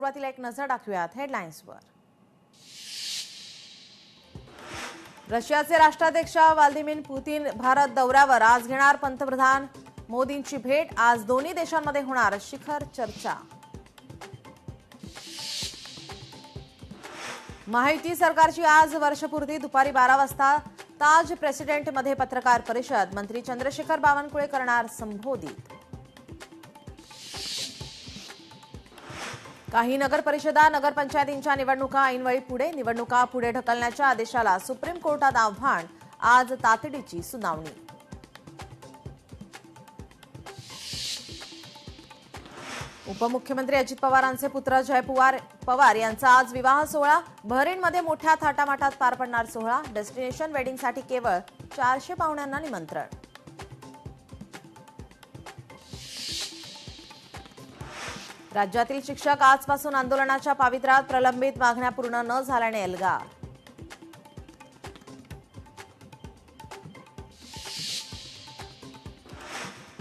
सुरुवातीला एक नजर टाकूयात हेडलाईन्सवर। रशियाचे राष्ट्राध्यक्ष व्लादिमीर पुतीन भारत दौऱ्यावर, आज घेणार पंतप्रधान मोदींची भेट। आज दोन्ही देशांमध्ये होणार शिखर चर्चा। महायुती सरकारची आज वर्षपूर्ती, दुपारी 12 वाजता ताज प्रेसिडेंटमध्ये पत्रकार परिषद। मंत्री चंद्रशेखर बावनकुळे करणार संबोधित। काही नगर परिषदा, नगरपंचायतींच्या निवडणुका ऐनवेळी पुढे। निवडणुका पुढे ढकलण्याच्या आदेशाला सुप्रीम कोर्टात आव्हान, आज तातडीची सुनावणी। उपमुख्यमंत्री अजित पवारांचे पुत्र जय पवार यांचा आज विवाह सोहळा। बहरीनमध्ये मोठ्या थाटामाटात पार पडणार सोहळा। डेस्टिनेशन वेडिंगसाठी केवळ 400 पाहुण्यांना निमंत्रण। राज्यातील शिक्षक आजपासून आंदोलनाच्या पावित्र्यात, प्रलंबित मागण्या पूर्ण न झाल्याने एल्गार।